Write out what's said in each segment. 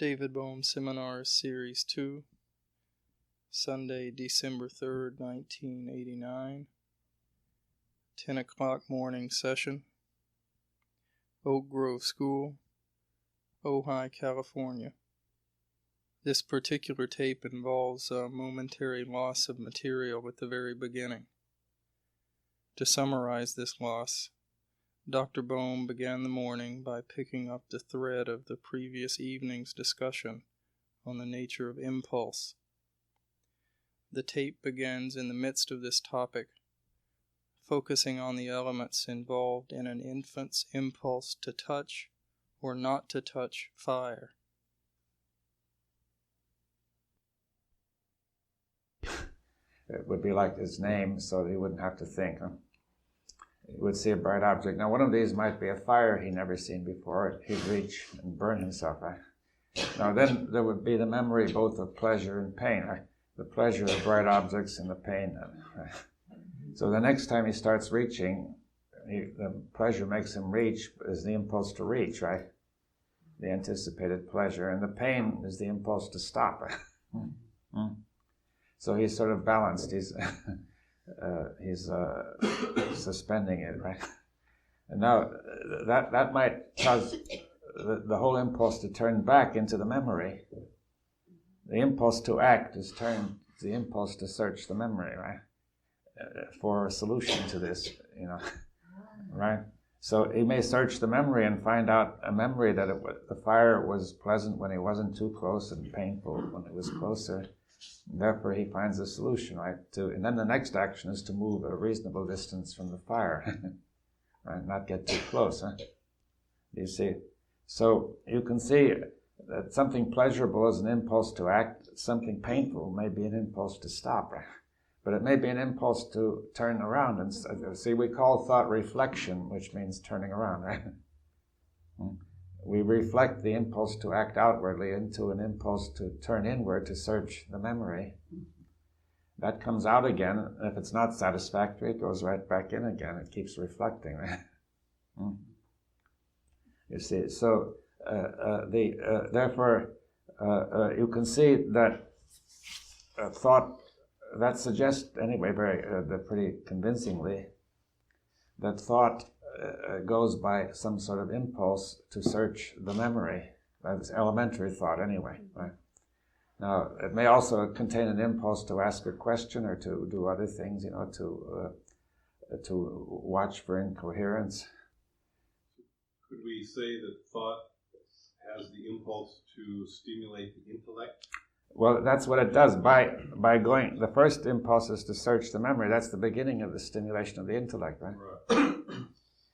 David Bohm Seminars Series 2, Sunday, December 3rd, 1989, 10 o'clock morning session, Oak Grove School, Ojai, California. This particular tape involves a momentary loss of material at the very beginning. To summarize this loss, Dr. Bohm began the morning by picking up the thread of the previous evening's discussion on the nature of impulse. The tape begins in the midst of this topic, focusing on the elements involved in an infant's impulse to touch or not to touch fire. It would be like his name, so he wouldn't have to think. He would see a bright object. Now, one of these might be a fire he'd never seen before. He'd reach and burn himself. Now, then there would be the memory both of pleasure and pain. The pleasure of bright objects and the pain. So the next time he starts reaching, the pleasure makes him reach is the impulse to reach, right? The anticipated pleasure. And the pain is the impulse to stop. So he's sort of balanced. He's suspending it, right? And now that might cause the whole impulse to turn back into the memory. The impulse to act is turned to the impulse to search the memory, right? For a solution to this, right? So he may search the memory and find out a memory that the fire was pleasant when he wasn't too close and painful when it was closer. Therefore, he finds a solution, right? And then the next action is to move a reasonable distance from the fire, right? Not get too close, huh? You see? So you can see that something pleasurable is an impulse to act. Something painful may be an impulse to stop, right? But it may be an impulse to turn around. And see, we call thought reflection, which means turning around, right? We reflect the impulse to act outwardly into an impulse to turn inward to search the memory. That comes out again. If it's not satisfactory, it goes right back in again. It keeps reflecting, right? You see, so therefore, you can see that thought, that suggests, anyway, pretty convincingly, that thought goes by some sort of impulse to search the memory. That's elementary thought anyway, right? Now, it may also contain an impulse to ask a question or to do other things, to watch for incoherence. Could we say that thought has the impulse to stimulate the intellect? Well, that's what it does. By going, the first impulse is to search the memory. That's the beginning of the stimulation of the intellect, right?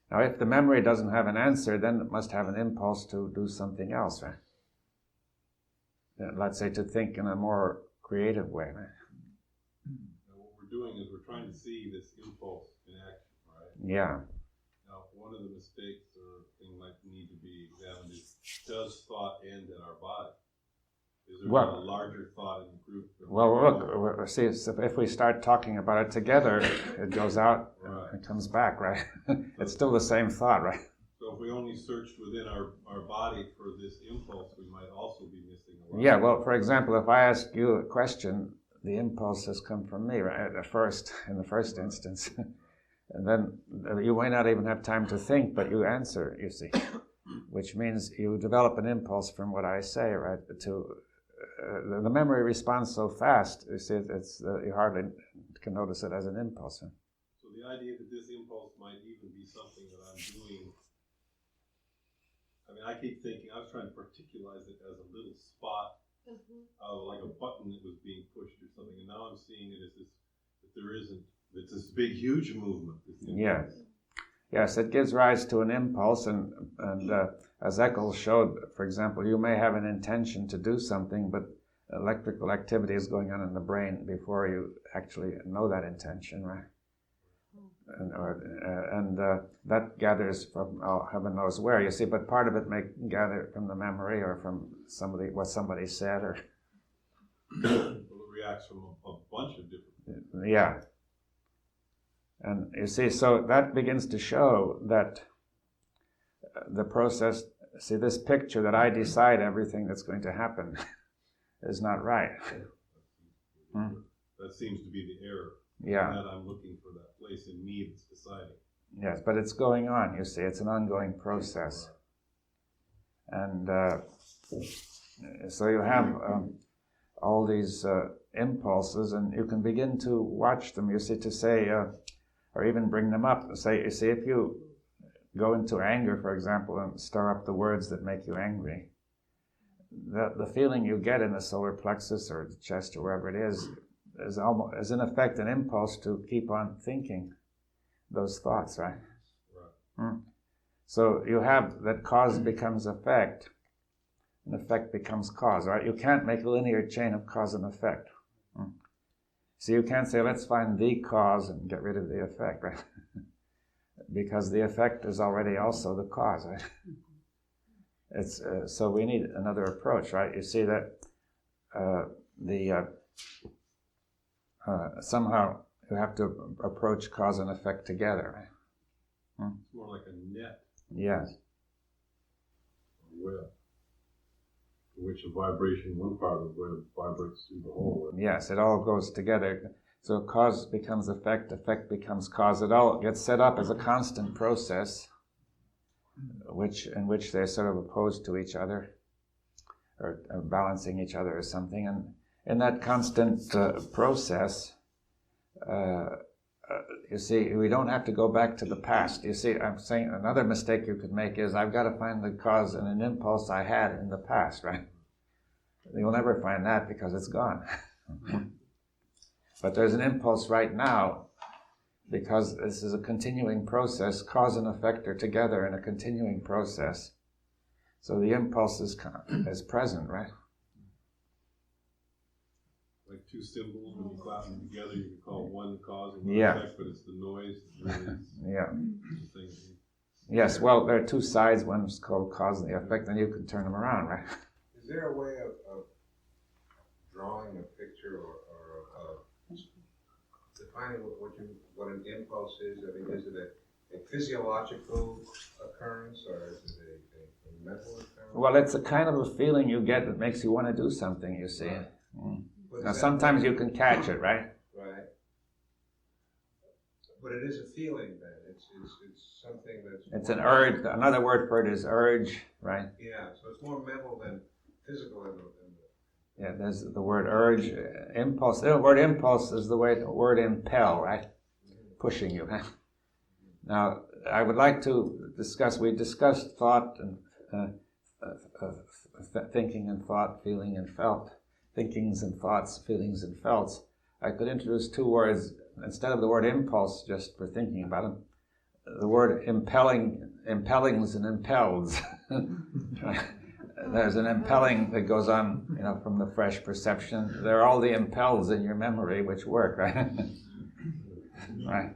Now, if the memory doesn't have an answer, then it must have an impulse to do something else, right? Let's say to think in a more creative way, right? Now, what we're doing is we're trying to see this impulse in action, right? Yeah. Now, one of the mistakes or thing might need to be examined is, does thought end in our body? Is there a larger thought in the group? Well, look, see, if we start talking about it together, it goes out and comes back, right? It's still the same thought, right? So if we only searched within our body for this impulse, we might also be missing a lot. Yeah, well, for example, if I ask you a question, the impulse has come from me, right, in the first instance. And then you may not even have time to think, but you answer, you see, which means you develop an impulse from what I say, right, the memory responds so fast, you see, you hardly can notice it as an impulse. Huh? So the idea that this impulse might even be something that I'm doing, I mean, I keep thinking, I was trying to particularize it as a little spot, like a button that was being pushed or something, and now I'm seeing it as this, that there isn't, it's this big, huge movement. Yes, it gives rise to an impulse, and as Eccles showed, for example, you may have an intention to do something, but electrical activity is going on in the brain before you actually know that intention, right? And that gathers from heaven knows where, you see, but part of it may gather from the memory or from what somebody said, or well, it reacts from a bunch of different. Yeah. And you see, so that begins to show that the process See, this picture that I decide everything that's going to happen is not right. That seems to be the error. Yeah. That I'm looking for that place in me that's deciding. Yes, but it's going on, you see. It's an ongoing process. And so you have all these impulses, and you can begin to watch them, you see, to say, or even bring them up. Say, you see, if you go into anger, for example, and stir up the words that make you angry, the feeling you get in the solar plexus or the chest or wherever it is in effect an impulse to keep on thinking those thoughts, right? So you have that cause becomes effect, and effect becomes cause, right? You can't make a linear chain of cause and effect. So you can't say, let's find the cause and get rid of the effect, right? Because the effect is already also the cause, right? It's so we need another approach, right? You see that somehow you have to approach cause and effect together, right? It's more like a net. Yes. A web. In which a vibration, one part of the web vibrates through the whole web. Yes, it all goes together. So cause becomes effect, effect becomes cause. It all gets set up as a constant process, in which they're sort of opposed to each other, or balancing each other or something. And in that constant process, you see, we don't have to go back to the past. You see, I'm saying another mistake you could make is I've got to find the cause in an impulse I had in the past, right? You'll never find that because it's gone. But there's an impulse right now, because this is a continuing process. Cause and effect are together in a continuing process. So the impulse is present, right? Like two symbols, when you clap them together, you can call one cause and one Yeah. effect, but it's the noise that really is Yeah. the thing. Yes, well, there are two sides. One's called cause and the effect, and you can turn them around, right? Is there a way of drawing a picture or defining what an impulse is? I mean, is it a physiological occurrence or is it a mental occurrence? Well, it's a kind of a feeling you get that makes you want to do something, you see. But Now, is that- sometimes you can catch it, right? Right. But it is a feeling then. It's something that's... It's an urge. Another word for it is urge, right? Yeah, so it's more mental than physical in the Yeah, there's the word urge, impulse. The word impulse is the word impel, right? Pushing you. Now, I would like to discuss, we discussed thought and thinking and thought, feeling and felt. Thinkings and thoughts, feelings and felts. I could introduce two words, instead of the word impulse, just for thinking about them, the word impellings and impelleds. There's an impelling that goes on, from the fresh perception. There are all the impels in your memory which work, right? Right.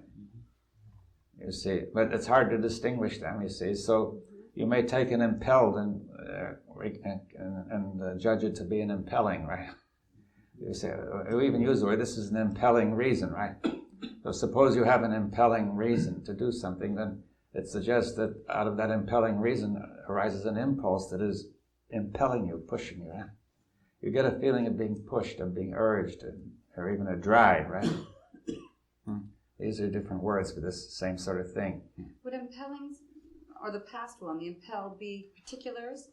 You see, but it's hard to distinguish them, you see. So you may take an impelled and judge it to be an impelling, right? You say, we even use the word, this is an impelling reason, right? So suppose you have an impelling reason to do something, then it suggests that out of that impelling reason arises an impulse that is impelling you, pushing you, right? You get a feeling of being pushed, of being urged, or even a drive, right? These are different words for this same sort of thing. Would impellings, or the past one, the impelled, be particulars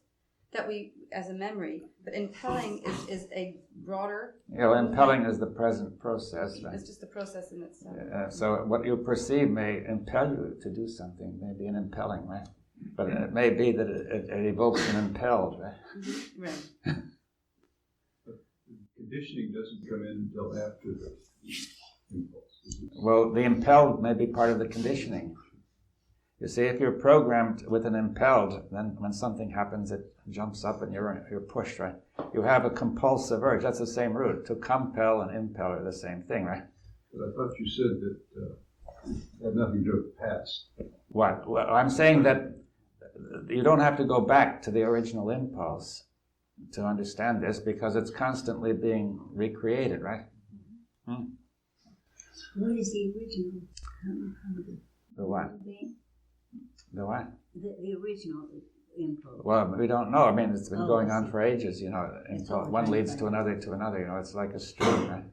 that we, as a memory, but impelling is a broader... Impelling is the present process, right? It's just the process in itself. So what you perceive may impel you to do something, may be an impelling, right? But it may be that it evokes an impelled, right? Right. Conditioning doesn't come in until after the impulse. Well, the impelled may be part of the conditioning. You see, if you're programmed with an impelled, then when something happens, it jumps up and you're pushed, right? You have a compulsive urge. That's the same root. To compel and impel are the same thing, right? But I thought you said that it had nothing to do with the past. What? Well, I'm saying that you don't have to go back to the original impulse to understand this, because it's constantly being recreated, right? What is the original? The what? The what? The original, impulse? Well, we don't know. I mean, it's been Oh, going I on see. for ages, you know. It's Until over one time, leads right. to another, you know. It's like a stream, right?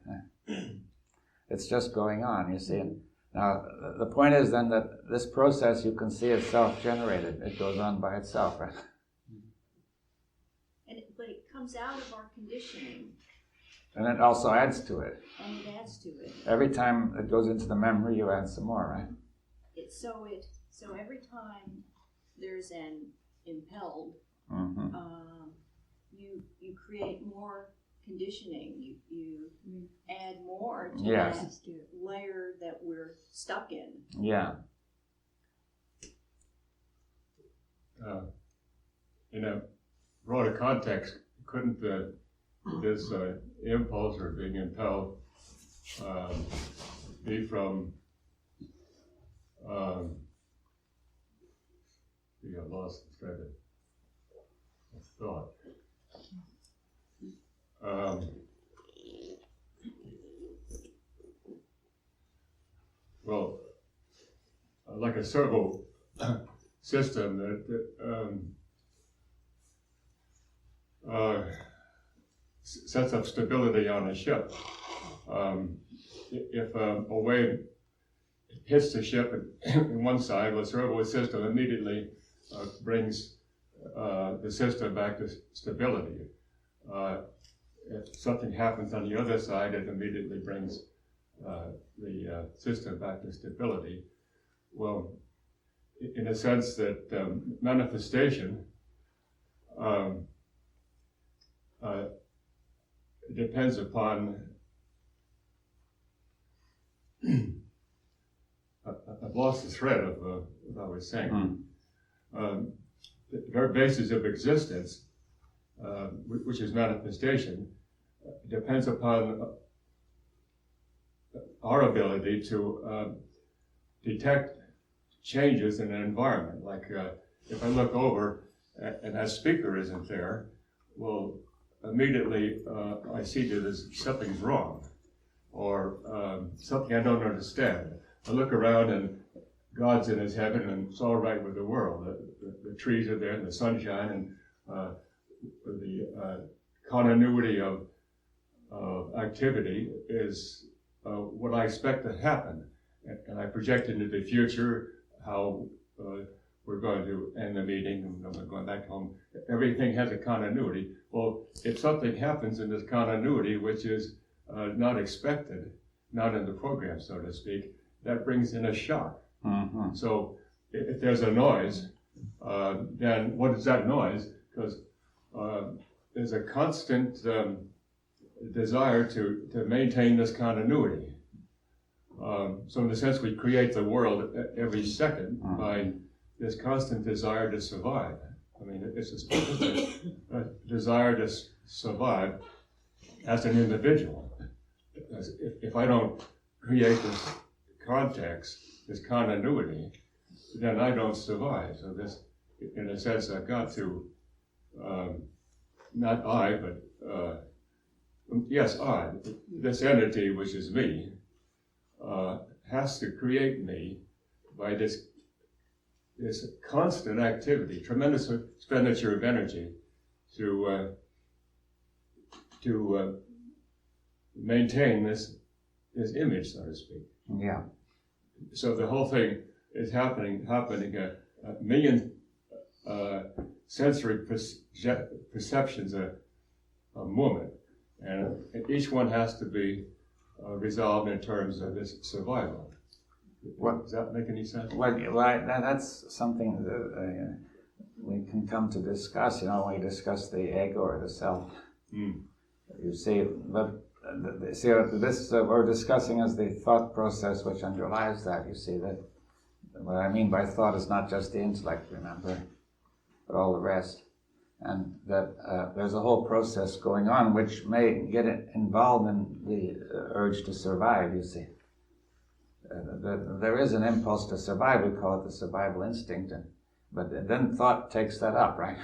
It's just going on, you see. And now, the point is then that this process, you can see, is self-generated. It goes on by itself, right? But it comes out of our conditioning, And it also adds to it. and it adds to it. Every time it goes into the memory, you add some more, right? So every time there's an impelled, Mm-hmm. you create more conditioning. You add more to Yes. that layer that we're stuck in. Yeah. In a broader context, couldn't this impulse or being impelled be from I lost the thread of thought. Well, like a servo system that sets up stability on a ship. If a wave hits the ship in one side, the servo system immediately brings the system back to stability. If something happens on the other side, it immediately brings the system back to stability. Well, in a sense that manifestation depends upon I've lost the thread of what I was saying. The very basis of existence, which is manifestation, depends upon our ability to detect changes in an environment. Like if I look over and that speaker isn't there, well, immediately I see that something's wrong, or something I don't understand. I look around and God's in his heaven and it's all right with the world. The trees are there and the sunshine and the continuity of activity is what I expect to happen. And I project into the future how we're going to end the meeting and I'm going back home. Everything has a continuity. Well, if something happens in this continuity, which is not expected, not in the program, so to speak, that brings in a shock. Mm-hmm. So if there's a noise, then what is that noise? Because there's a constant desire to maintain this continuity. So in a sense, we create the world every second by this constant desire to survive. I mean, it's a desire to survive as an individual. If I don't create this context, this continuity, then I don't survive. So this, in a sense, I've got to, not I, but yes, I, this entity, which is me, has to create me by this constant activity, tremendous expenditure of energy to maintain this image, so to speak. Yeah. So the whole thing is happening a million sensory perceptions a moment, and each one has to be resolved in terms of this survival. Does that make any sense? Well, that's something that we can come to discuss, you know, when we discuss the ego or the self. You see, but see, this we're discussing is the thought process which underlies that. You see that what I mean by thought is not just the intellect, remember, but all the rest. And that there's a whole process going on which may get involved in the urge to survive, you see. There is an impulse to survive, we call it the survival instinct, but then thought takes that up, right?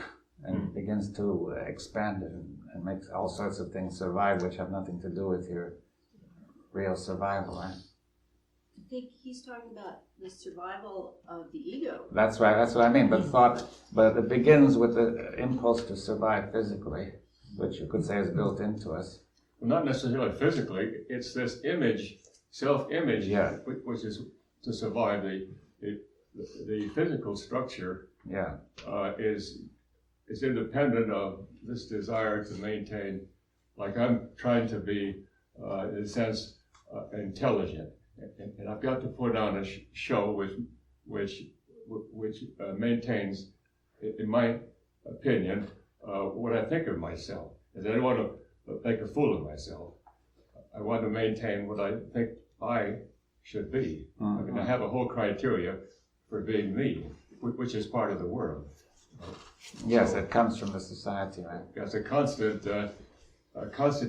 And begins to expand it and makes all sorts of things survive which have nothing to do with your real survival, right? I think he's talking about the survival of the ego. That's right, that's what I mean. But it begins with the impulse to survive physically, which you could say is built into us. Well, not necessarily physically. It's this image, self-image, Yeah. which is to survive. The physical structure Yeah, is independent of this desire to maintain. Like I'm trying to be, in a sense, intelligent, and I've got to put on a show which maintains, in my opinion, what I think of myself. And I don't want to make a fool of myself. I want to maintain what I think I should be. Mm-hmm. I mean, I have a whole criteria for being me, which is part of the world. yes, it comes from the society, right? It's a constant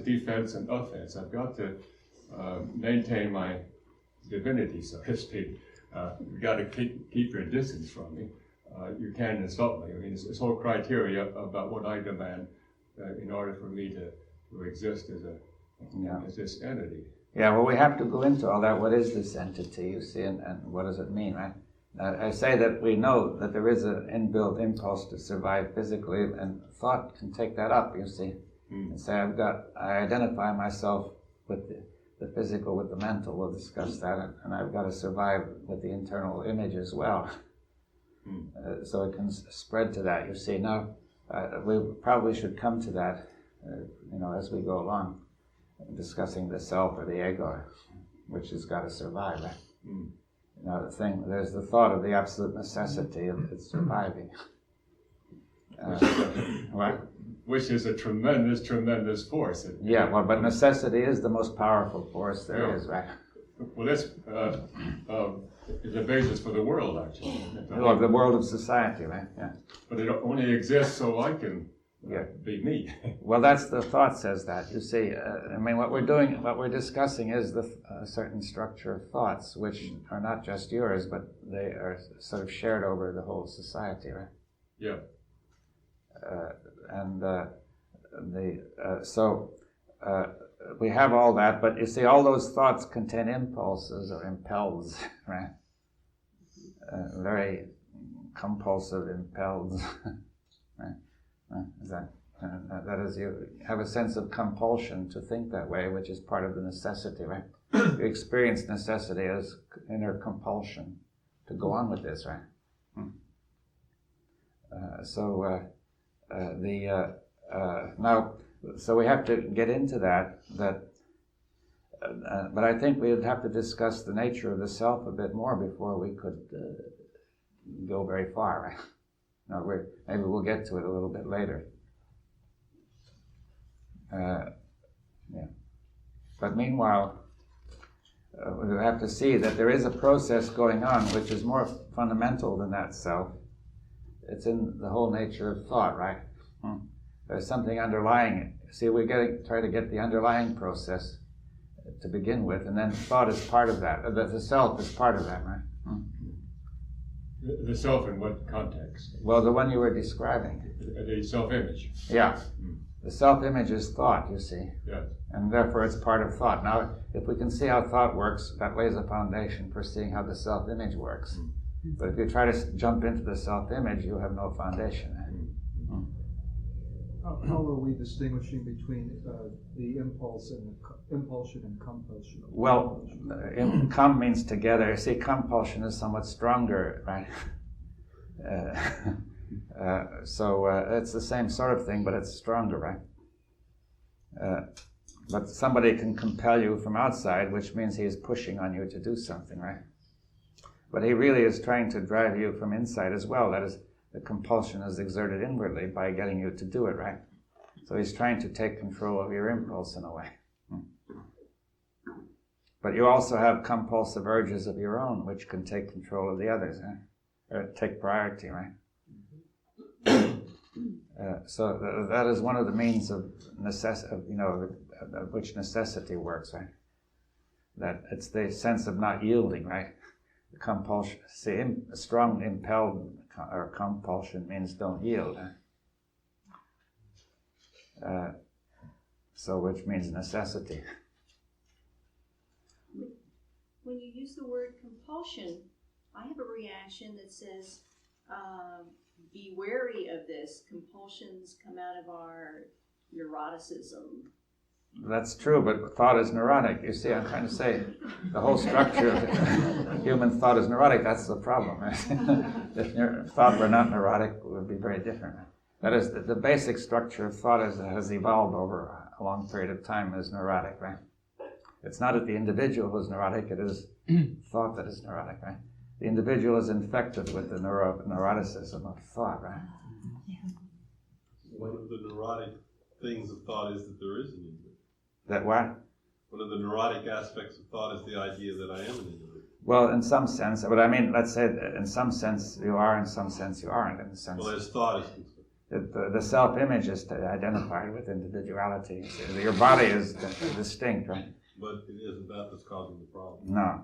defense and offense. I've got to maintain my divinity, so to speak. You've got to keep your distance from me. You can't insult me. I mean, it's this whole criteria about what I demand in order for me to exist as this entity. Yeah, well, we have to go into all that. What is this entity, you see, and what does it mean, right? I say that we know that there is an inbuilt impulse to survive physically, and thought can take that up, you see, and say, I identify myself with the physical, with the mental, we'll discuss that, and I've got to survive with the internal image as well. So it can spread to that, you see. Now, we probably should come to that, as we go along, discussing the self or the ego, which has got to survive, right? There's the thought of the absolute necessity of its surviving. Which is a tremendous force. Yeah, well, but necessity is the most powerful force there is, right? Well, that's is the basis for the world, actually. Well, the world of society, right? Yeah. But it only exists so I can be me. Well, that's the thought says that. You see, what we're discussing is a certain structure of thoughts, which are not just yours, but they are sort of shared over the whole society, right? Yeah. We have all that, but you see, all those thoughts contain impulses or impels, right? Very compulsive impels, right? That is, you have a sense of compulsion to think that way, which is part of the necessity, right? You experience necessity as inner compulsion to go on with this, right? So we have to get into that, but I think we'd have to discuss the nature of the self a bit more before we could go very far, right? Maybe we'll get to it a little bit later. But meanwhile, we have to see that there is a process going on which is more fundamental than that self. It's in the whole nature of thought, right? There's something underlying it. See, try to get the underlying process to begin with, and then thought is part of that. The self is part of that, right? The self in what context? Well, the one you were describing. The self-image. Yeah. The self-image is thought, you see. Yes. And therefore it's part of thought. Now, if we can see how thought works, that lays a foundation for seeing how the self-image works. But if you try to jump into the self-image, you have no foundation. How are we distinguishing between the impulsion and compulsion? Well, com means together. See, compulsion is somewhat stronger, right? So it's the same sort of thing, but it's stronger, right? But somebody can compel you from outside, which means he is pushing on you to do something, right? But he really is trying to drive you from inside as well. That is, the compulsion is exerted inwardly by getting you to do it, right? So he's trying to take control of your impulse in a way. But you also have compulsive urges of your own, which can take control of the others, or take priority, right? So that is one of the means of which necessity works, right? That it's the sense of not yielding, right? The compulsion. See, a strong impelled or compulsion means don't yield. When when you use the word compulsion, I have a reaction that says, be wary of this. Compulsions come out of our neuroticism. That's true, but thought is neurotic. You see, I'm trying to say the whole structure of human thought is neurotic. That's the problem. Right? If thought were not neurotic, it would be very different. That is, the basic structure of thought has evolved over a long period of time as neurotic, right? It's not that the individual who's neurotic, it is thought that is neurotic, right? The individual is infected with the neuroticism of thought, right? One of the neurotic things of thought is that there is an individual. That what? One of the neurotic aspects of thought is the idea that I am an individual. Well, in some sense, but I mean, let's say in some sense you are, in some sense you aren't, in a sense. Well, as thought is concerned. The self-image is identified with individuality. So your body is distinct, right? But it isn't that that's causing the problem. No.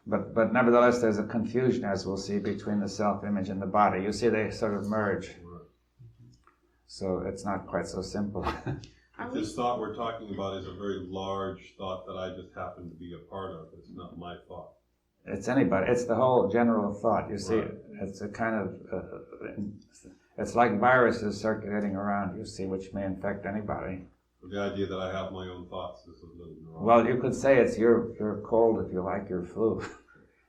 But nevertheless, there's a confusion, as we'll see, between the self-image and the body. You see, they sort of merge. Right. So it's not quite so simple. If this thought we're talking about is a very large thought that I just happen to be a part of, it's not my thought. It's anybody. It's the whole general thought. You see, Right. it's a kind of, it's like viruses circulating around, you see, which may infect anybody. The idea that I have my own thoughts is a little neurotic. Well, you could say it's your cold, if you like, your flu.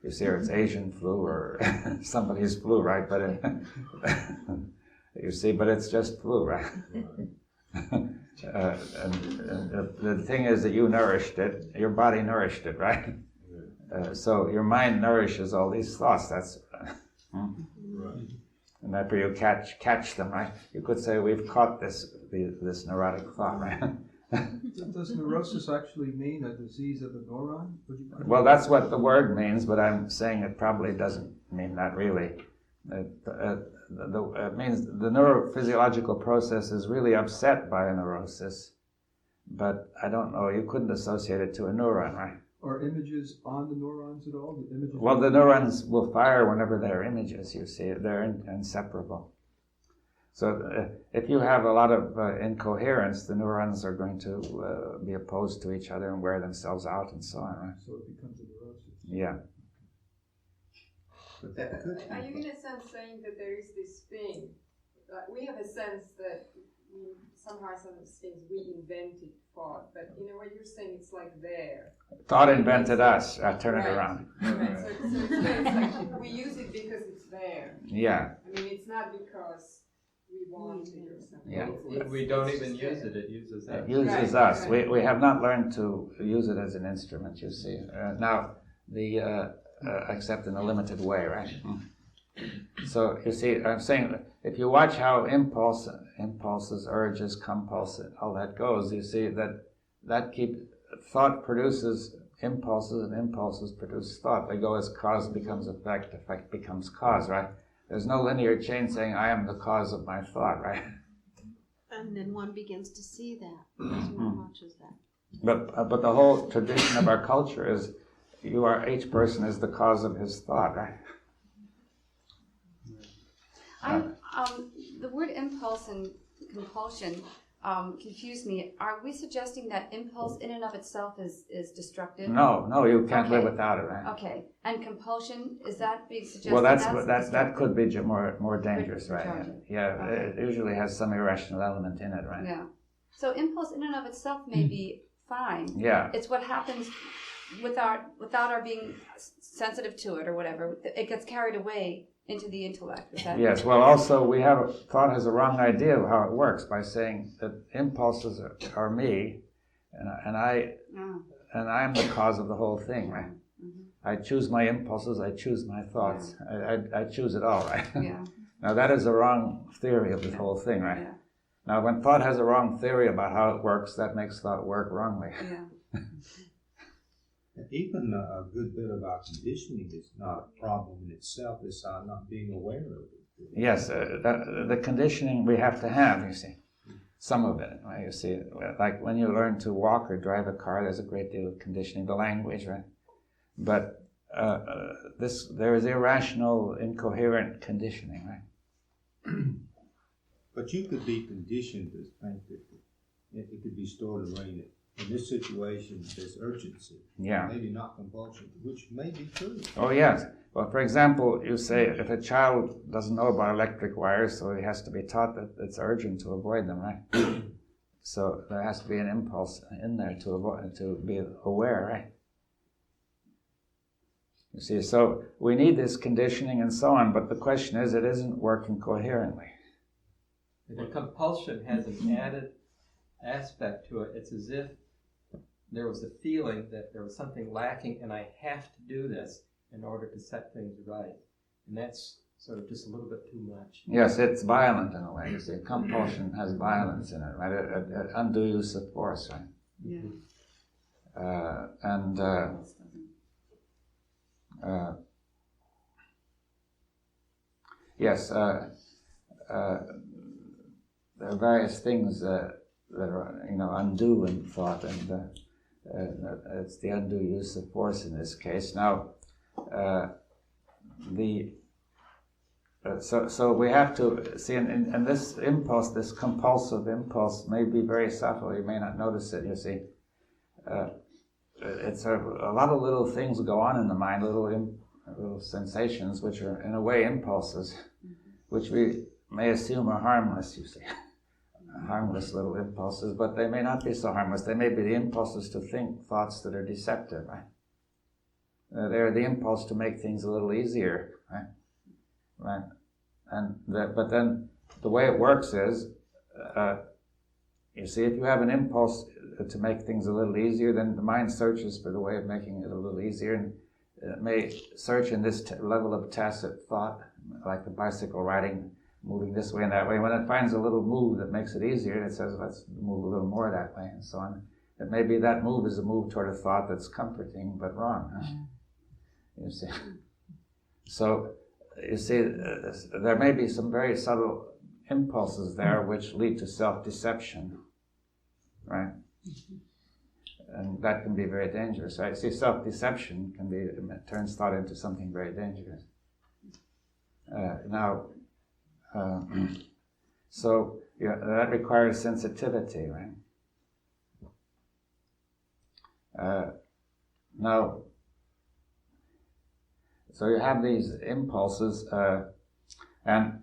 You see, or it's Asian flu or somebody's flu, right? But you see, but it's just flu, right? And the thing is that you nourished it, your body nourished it, right? So your mind nourishes all these thoughts. That's Right. and after you catch them, right? You could say we've caught this neurotic thought, right? Does neurosis actually mean a disease of the neuron? Well, that's what the word means, but I'm saying it probably doesn't mean that really. It means the neurophysiological process is really upset by a neurosis, but I don't know, you couldn't associate it to a neuron, right? Are images on the neurons at all? The images Well, the neurons will fire whenever there are images, you see. They're inseparable. So if you have a lot of incoherence, the neurons are going to be opposed to each other and wear themselves out and so on, right? So it becomes a neurosis. Yeah. But that could Are you in a sense saying that there is this thing? We have a sense that somehow some of these things we invented thought, but in a way you're saying it's like there. Thought invented us. I turn it Right. around. Right. So it's like we use it because it's there. Yeah. I mean, it's not because we want it or something. Yeah. We don't it's even just use there. it uses us. It uses Right, us. right. We have not learned to use it as an instrument, you see. Now, except in a limited way, right? So, you see, I'm saying, if you watch how impulses, urges, compulses, all that goes, you see that thought produces impulses, and impulses produce thought. They go as cause becomes effect, effect becomes cause, right? There's no linear chain saying, I am the cause of my thought, right? And then one begins to see that as one watches that. But the whole tradition of our culture is each person is the cause of his thought, right? The word impulse and compulsion confuse me. Are we suggesting that impulse in and of itself is destructive? No, you can't live Okay. without it, right? Okay, and compulsion, is that being suggested? Well, that destructive? could be more dangerous, right? Destructive. Yeah, Okay. it usually has some irrational element in it, right? Yeah. So impulse in and of itself may be fine. Yeah. It's what happens without our being sensitive to it or whatever. It gets carried away into the intellect. Is that Yes. Well, also thought has a wrong idea of how it works by saying that impulses are me, and I am the cause of the whole thing, right? Mm-hmm. I choose my impulses. I choose my thoughts. I choose it all, right? Yeah. Now that is a wrong theory of the whole thing, right? Yeah. Now when thought has a wrong theory about how it works, that makes thought work wrongly. Yeah. Even a good bit of our conditioning is not a problem in itself. It's our not being aware of it. Yes, the conditioning we have to have, you see. Some of it, right? You see, like when you learn to walk or drive a car, there's a great deal of conditioning, the language, right? But there is irrational, incoherent conditioning, right? But you could be conditioned to think that it could be stored and in this situation, there's urgency. Yeah. Maybe not compulsion, which may be true. Oh, yes. Well, for example, you say if a child doesn't know about electric wires, so he has to be taught that it's urgent to avoid them, right? So there has to be an impulse in there to avoid, to be aware, right? You see, so we need this conditioning and so on, but the question is, it isn't working coherently. The compulsion has an added aspect to it. It's as if there was a feeling that there was something lacking and I have to do this in order to set things right. And that's sort of just a little bit too much. Yes, it's violent in a way. You see, compulsion has violence in it, right? An undue use of force, right? Yeah. Yes, there are various things that are, undue in thought, and it's the undue use of force in this case. Now, so we have to see, and this impulse, this compulsive impulse, may be very subtle. You may not notice it. You see, it's a lot of little things go on in the mind, little sensations, which are in a way impulses, which we may assume are harmless. You see. Harmless little impulses, but they may not be so harmless. They may be the impulses to think thoughts that are deceptive, right? They're the impulse to make things a little easier, right? Right. But then the way it works is, you see, if you have an impulse to make things a little easier, then the mind searches for the way of making it a little easier, and it may search in this level of tacit thought, like the bicycle riding, moving this way and that way. When it finds a little move that makes it easier, it says, let's move a little more that way, and so on. It may be that move is a move toward a thought that's comforting, but wrong. Huh? You see. So, you see, there may be some very subtle impulses there which lead to self-deception, right? And that can be very dangerous, right? See, self-deception turns thought into something very dangerous. So that requires sensitivity, right? So you have these impulses, and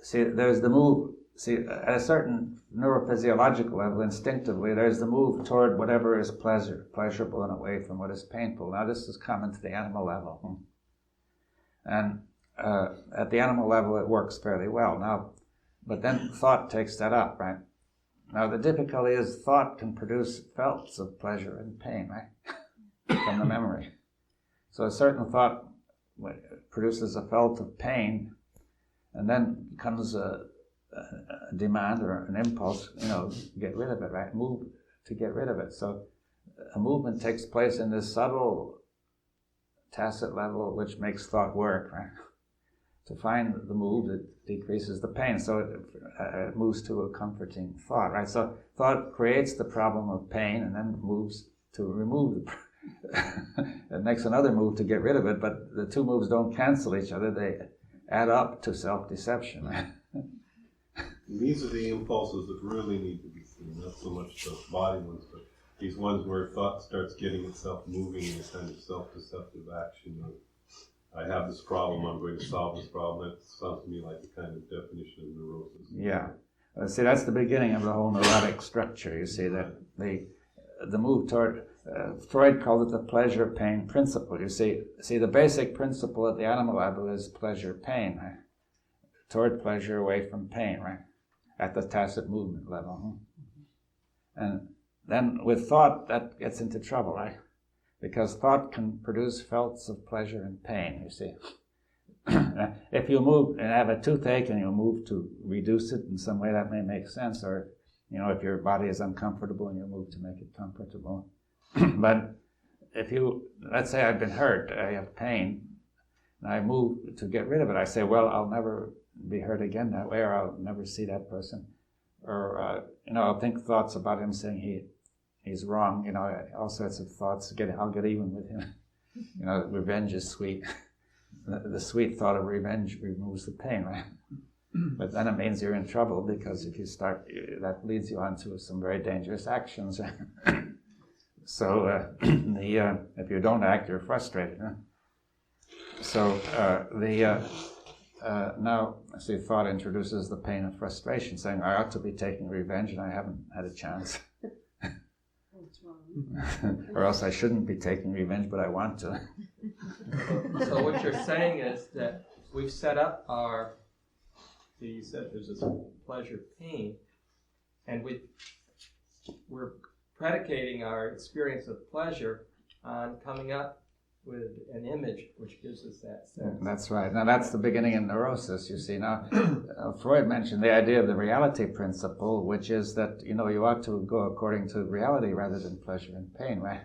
see, there's the move. See, at a certain neurophysiological level, instinctively, there's the move toward whatever is pleasurable and away from what is painful. Now, this is common to the animal level, and at the animal level, it works fairly well. Now, but then thought takes that up, right? Now, the difficulty is thought can produce felts of pleasure and pain, right, from the memory. So a certain thought produces a felt of pain, and then comes a demand or an impulse, get rid of it, right? Move to get rid of it. So a movement takes place in this subtle, tacit level, which makes thought work, right? To find the move that decreases the pain. So it moves to a comforting thought, right? So thought creates the problem of pain and then moves to remove it makes another move to get rid of it, but the two moves don't cancel each other. They add up to self-deception, right? These are the impulses that really need to be seen, not so much the body ones, but these ones where thought starts getting itself moving in a kind of self-deceptive action. I have this problem, I'm going to solve this problem. That sounds to me like a kind of definition of neurosis. Yeah. See, that's the beginning of the whole neurotic structure. You see, that the move toward, Freud called it the pleasure-pain principle. You see, the basic principle at the animal level is pleasure-pain, right? Toward pleasure, away from pain, right? At the tacit movement level. And then with thought, that gets into trouble, right? Because thought can produce felts of pleasure and pain, you see. If you move and have a toothache and you move to reduce it in some way, that may make sense. Or, if your body is uncomfortable and you move to make it comfortable. But if let's say I've been hurt, I have pain, and I move to get rid of it. I say, well, I'll never be hurt again that way, or I'll never see that person. Or, I'll think thoughts about him saying he's wrong, all sorts of thoughts. I'll get even with him. Revenge is sweet. The sweet thought of revenge removes the pain, right? But then it means you're in trouble, because if you start, that leads you on to some very dangerous actions. So if you don't act, you're frustrated. Huh? So now, see, thought introduces the pain of frustration, saying, I ought to be taking revenge and I haven't had a chance. Or else I shouldn't be taking revenge, but I want to. So what you're saying is that we've set up our, you said there's this pleasure pain, and we're predicating our experience of pleasure on coming up with an image which gives us that sense. That's right. Now that's the beginning of neurosis, you see. Now, Freud mentioned the idea of the reality principle, which is that, you ought to go according to reality rather than pleasure and pain, right?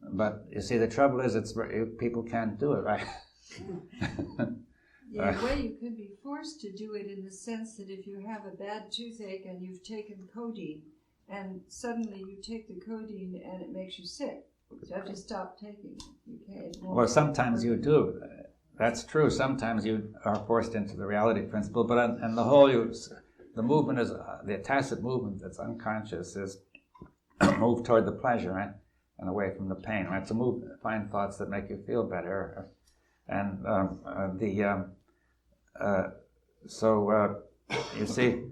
But, you see, the trouble is people can't do it, right? Yeah, in a way you can be forced to do it in the sense that if you have a bad toothache and you've taken codeine, and suddenly you take the codeine and it makes you sick, so you have to stop taking it. You can't. Well, sometimes you do. That's true. Sometimes you are forced into the reality principle, but and the whole, the movement is, the tacit movement that's unconscious is move toward the pleasure, right? And away from the pain, right? To find thoughts that make you feel better. And you see,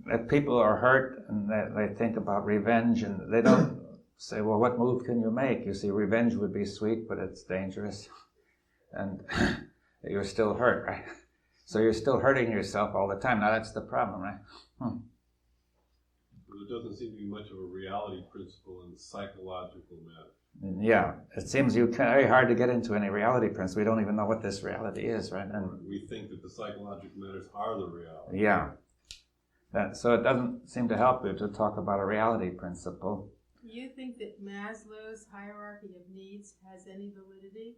if people are hurt and they think about revenge, and they don't say, well, what move can you make? You see, revenge would be sweet, but it's dangerous. And you're still hurt, right? So you're still hurting yourself all the time. Now that's the problem, right? There doesn't seem to be much of a reality principle in psychological matter. Yeah, it seems very hard to get into any reality principle. We don't even know what this reality is, right? And we think that the psychological matters are the reality. Yeah. So it doesn't seem to help you to talk about a reality principle. Do you think that Maslow's hierarchy of needs has any validity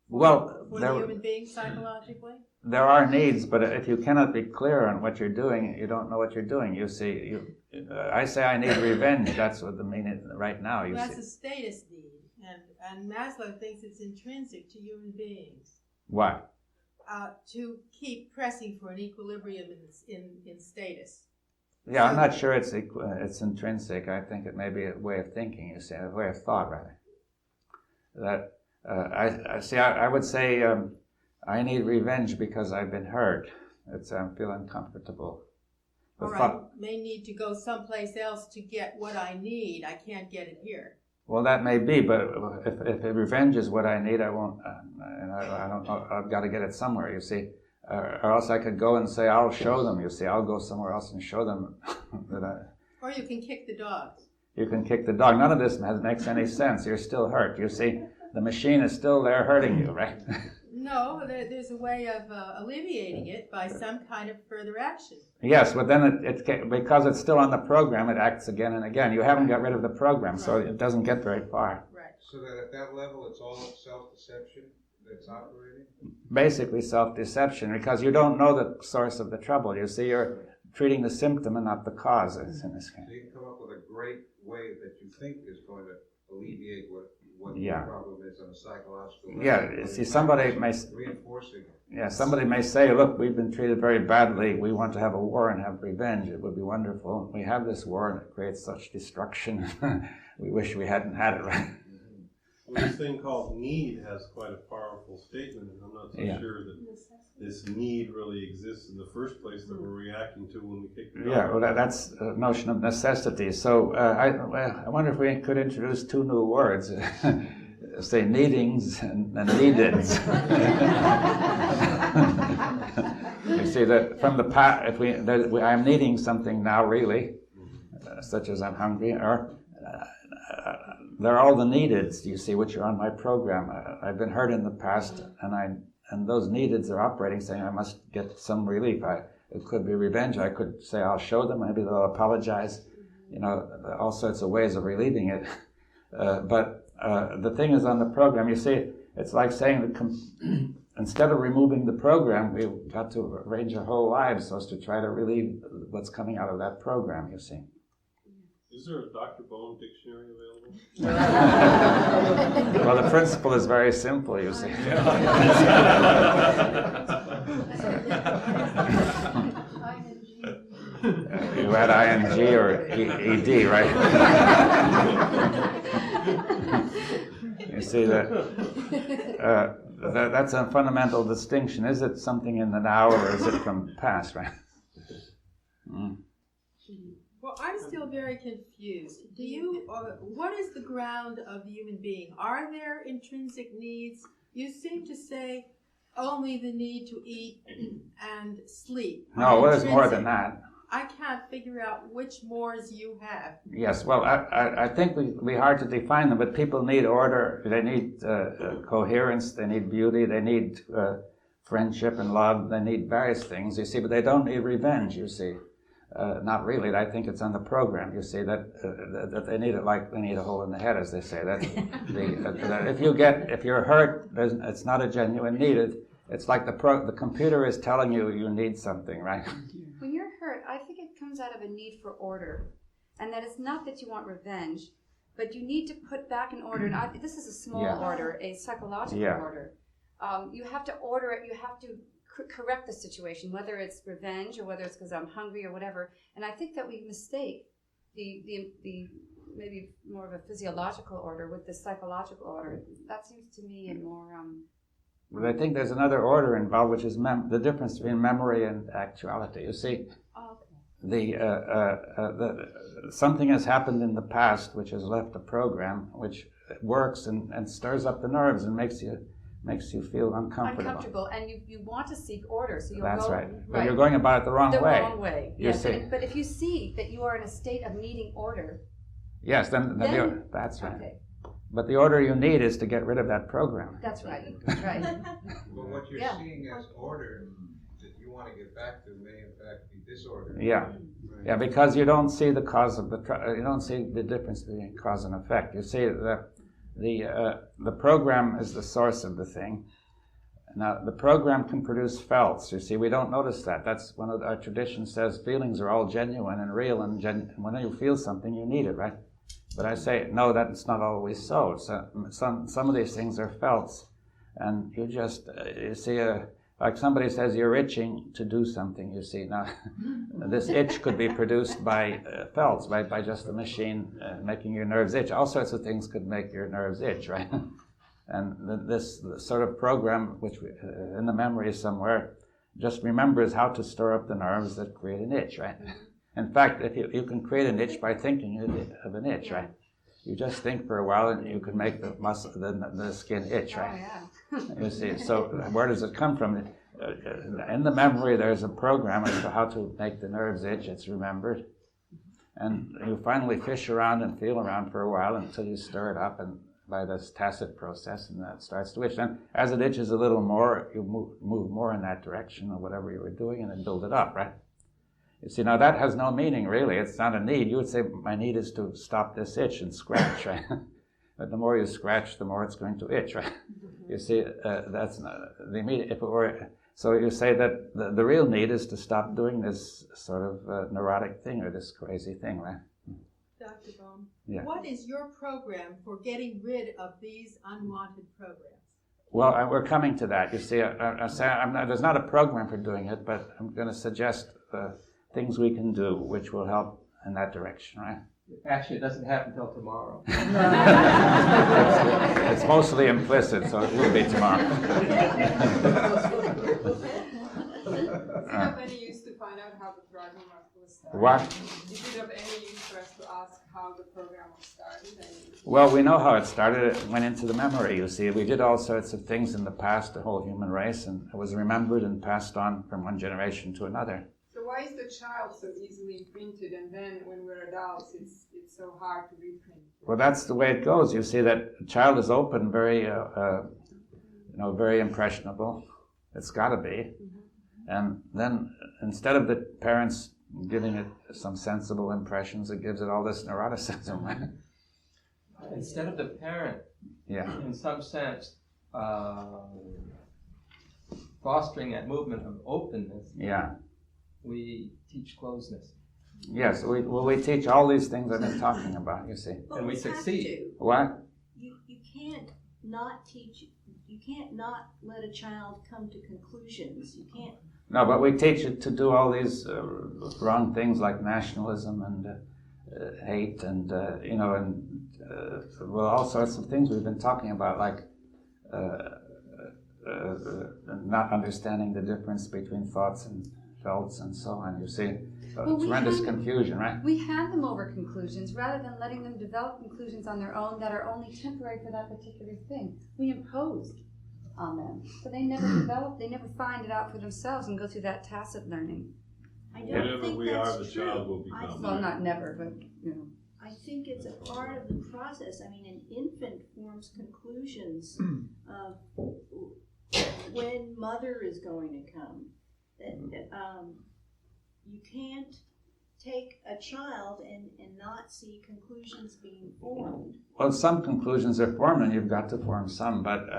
for the human being psychologically? There are needs, but if you cannot be clear on what you're doing, you don't know what you're doing. You see, I say I need revenge. That's what the meaning right now. That's a status need, and Maslow thinks it's intrinsic to human beings. What? To keep pressing for an equilibrium in status. Yeah, I'm not sure it's intrinsic. I think it may be a way of thinking, you see, a way of thought, rather. That I would say I need revenge because I've been hurt. I feel uncomfortable. Or I may need to go someplace else to get what I need. I can't get it here. Well, that may be, but if revenge is what I need, I won't. I don't know. I've got to get it somewhere, you see. Or else I could go and say, I'll show them, you see. I'll go somewhere else and show them that Or you can kick the dogs. You can kick the dog. None of this makes any sense. You're still hurt, you see. The machine is still there hurting you, right? No, there's a way of alleviating it by some kind of further action. Yes, but then because it's still on the program, it acts again and again. You haven't got rid of the program, so it doesn't get very far. Right. So that at that level, it's all self-deception that's operating? Basically self-deception, because you don't know the source of the trouble. You see, you're treating the symptom and not the cause in this case. So you can come up with a great way that you think is going to alleviate what the problem is on a psychological level. Yeah, you see, somebody may... Reinforcing it. Yeah, somebody may say, look, we've been treated very badly. We want to have a war and have revenge. It would be wonderful. We have this war and it creates such destruction. We wish we hadn't had it, right? Well, this thing called need has quite a powerful statement, and I'm not so sure that this need really exists in the first place that we're reacting to when we kick the dog. Yeah, well, that's a notion of necessity. So I wonder if we could introduce two new words. Say needings and neededs. You see that from the past, I'm needing something now, really, such as I'm hungry, or they're all the neededs, you see, which are on my program. I've been hurt in the past, and those neededs are operating, saying I must get some relief. It could be revenge. I could say I'll show them. Maybe they'll apologize. You know, all sorts of ways of relieving it. But the thing is on the program, you see, it's like saying that instead of removing the program, we've got to arrange our whole lives so as to try to relieve what's coming out of that program, you see. Is there a Dr. Bohm dictionary available? Well, the principle is very simple, you see. You had ing or ed, right? You see that's a fundamental distinction. Is it something in the now, or is it from the past, right? Mm. Well, I'm still very confused. What is the ground of the human being? Are there intrinsic needs? You seem to say only the need to eat and sleep. No, well, there's more than that. I can't figure out which mores you have. Yes, well, I think it'd be hard to define them, but people need order, they need coherence, they need beauty, they need friendship and love, they need various things, you see, but they don't need revenge, you see. Not really. I think it's on the program, you see, that they need it like they need a hole in the head, as they say. That if you're hurt, it's not a genuine need. It's like the computer is telling you need something, right? When you're hurt, I think it comes out of a need for order, and that it's not that you want revenge, but you need to put back in order. And this is a small order, a psychological order. You have to order it. You have to correct the situation, whether it's revenge or whether it's because I'm hungry or whatever. And I think that we mistake the maybe more of a physiological order with the psychological order. That seems to me a more But I think there's another order involved, which is the difference between memory and actuality. You see, something has happened in the past which has left a program which works and stirs up the nerves and makes you feel uncomfortable. And you want to seek order, so you'll That's go right. But you're going about it the wrong way. The wrong way. Yes. But if you see that you are in a state of needing order, yes, then that's right. Okay. But the order you need is to get rid of that program. That's right. That's right. Well, what you're seeing as order that you want to get back to may in fact be disorder. Yeah. Yeah, because you don't see the cause of you don't see the difference between cause and effect. You see the program is the source of the thing. Now, the program can produce felts. You see, we don't notice that. That's one of our traditions says feelings are all genuine and real, and when you feel something, you need it, right? But I say, no, that's not always so. Some of these things are felts, and you see, like somebody says, you're itching to do something, you see. Now, this itch could be produced by felts, by just the machine making your nerves itch. All sorts of things could make your nerves itch, right? And this sort of program, which in the memory somewhere, just remembers how to stir up the nerves that create an itch, right? In fact, if you can create an itch by thinking of an itch, right? You just think for a while and you can make the skin itch, right? Oh, yeah. You see, so where does it come from? In the memory, there's a program as to how to make the nerves itch. It's remembered. And you finally fish around and feel around for a while until you stir it up and by this tacit process, and that starts to itch. Then, as it itches a little more, you move more in that direction or whatever you were doing and then build it up, right? You see, now that has no meaning, really. It's not a need. You would say, my need is to stop this itch and scratch, right? But the more you scratch, the more it's going to itch, right? You see, that's not the immediate. If it were, so you say that the real need is to stop doing this sort of neurotic thing or this crazy thing, right? Dr. Bohm, yeah. What is your program for getting rid of these unwanted programs? Well, we're coming to that. You see, there's not a program for doing it, but I'm going to suggest things we can do which will help in that direction, right? Actually, it doesn't happen until tomorrow. It's mostly implicit, so it will be tomorrow. Is it of any use to find out how the program was started? What? Is it of any use for us to ask how the program was started? Well, we know how it started. It went into the memory, you see. We did all sorts of things in the past, the whole human race, and it was remembered and passed on from one generation to another. So why is the child so easily imprinted, and then when we're adults, it's so hard to reprint? Well, that's the way it goes. You see that a child is open, very, very impressionable. It's got to be. And then instead of the parents giving it some sensible impressions, it gives it all this neuroticism. Instead of the parent, in some sense, fostering that movement of openness, we teach closeness. Yes, we teach all these things I've been talking about, you see. But and we succeed. What? You can't not teach not let a child come to conclusions. You can't. No, but we teach it to do all these wrong things like nationalism and hate and well, all sorts of things we've been talking about, like not understanding the difference between thoughts and felts and so on. You see, tremendous confusion, right? We hand them over conclusions rather than letting them develop conclusions on their own that are only temporary for that particular thing. We imposed on them, so they never develop. They never find it out for themselves and go through that tacit learning. I don't think that's the true. child will become. Well, not never, but I think it's a part of the process. I mean, an infant forms conclusions of when mother is going to come. You can't take a child and not see conclusions being formed. Well, some conclusions are formed, and you've got to form some, but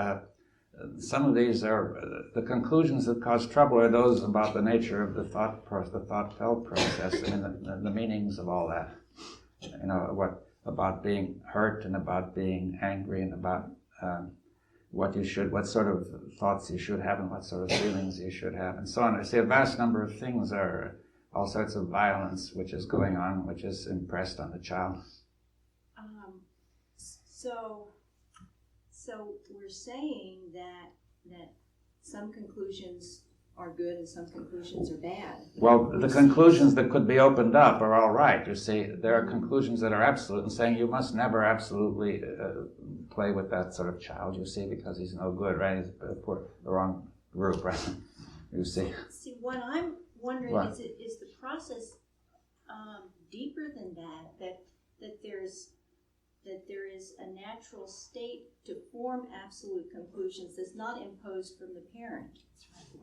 some of these are the conclusions that cause trouble are those about the nature of the thought-felt process, and the meanings of all that. What about being hurt and about being angry and about what sort of thoughts you should have and what sort of feelings you should have and so on. I see a vast number of things are all sorts of violence which is going on, which is impressed on the child. So we're saying that some conclusions are good and some conclusions are bad. Well, the conclusions that could be opened up are all right. You see, there are conclusions that are absolute, and saying you must never absolutely play with that sort of child, you see, because he's no good, right? He's for the wrong group, right? You see. See, what I'm wondering is the process deeper than that there is a natural state to form absolute conclusions that's not imposed from the parent.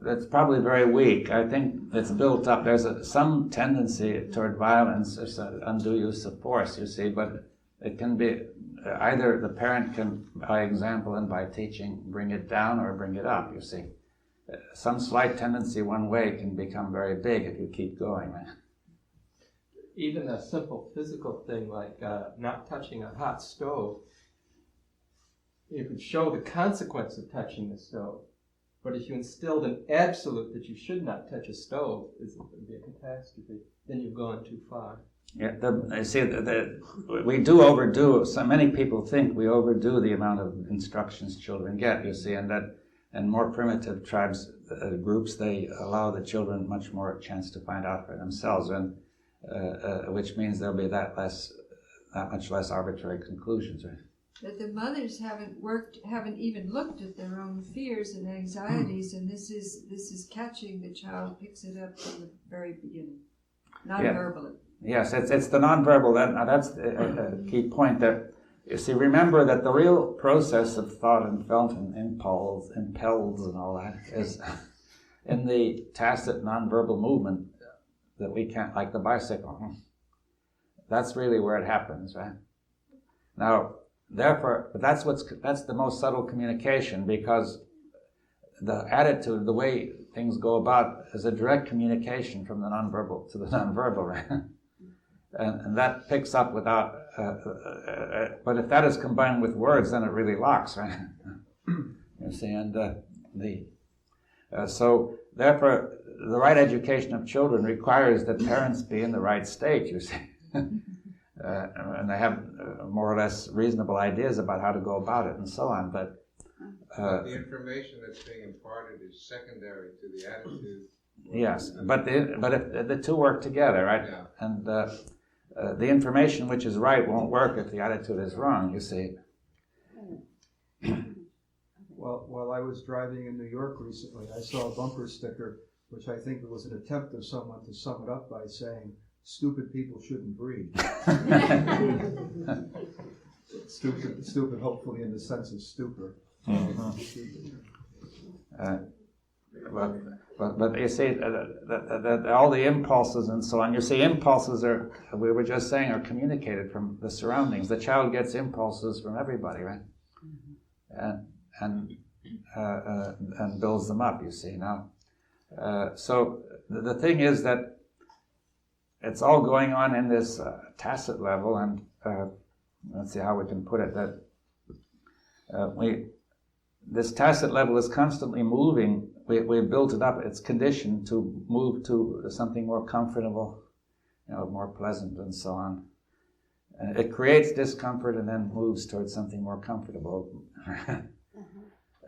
That's probably very weak. I think it's built up. There's some tendency toward violence. There's an undue use of force, you see, but it can be either the parent can, by example and by teaching, bring it down or bring it up, you see. Some slight tendency one way can become very big if you keep going. Even a simple physical thing like not touching a hot stove, you could show the consequence of touching the stove. But if you instilled an absolute that you should not touch a stove, it would be a catastrophe. Then you've gone too far. Yeah, we do overdo. So many people think we overdo the amount of instructions children get. You see, and more primitive tribes groups, they allow the children much more chance to find out for themselves, and which means there'll be that much less arbitrary conclusions, right? That the mothers haven't even looked at their own fears and anxieties, and this is catching the child, picks it up from the very beginning, non-verbally. Yes, it's the nonverbal. That's a key point. That you see, remember that the real process of thought and felt and impels and all that is in the tacit nonverbal movement that we can't, like the bicycle. That's really where it happens, right? Now, therefore, that's the most subtle communication, because the attitude, the way things go about, is a direct communication from the nonverbal to the nonverbal, right? And that picks up without, but if that is combined with words, then it really locks, right? You see, and so therefore, the right education of children requires that parents be in the right state, you see. And they have more or less reasonable ideas about how to go about it and so on, but the information that's being imparted is secondary to the attitude. Yes, but if the two work together, right? Yeah. And the information which is right won't work if the attitude is wrong, you see. Well, while I was driving in New York recently, I saw a bumper sticker, which I think was an attempt of someone to sum it up by saying, "Stupid people shouldn't breed." Stupid, hopefully in the sense of stupor. But you see, all the impulses and so on, you see, impulses are, we were just saying, are communicated from the surroundings. The child gets impulses from everybody, right? And builds them up, you see. Now, so the thing is that it's all going on in this tacit level, and let's see how we can put it, that this tacit level is constantly moving. We've built it up. It's conditioned to move to something more comfortable, more pleasant, and so on. It creates discomfort and then moves towards something more comfortable.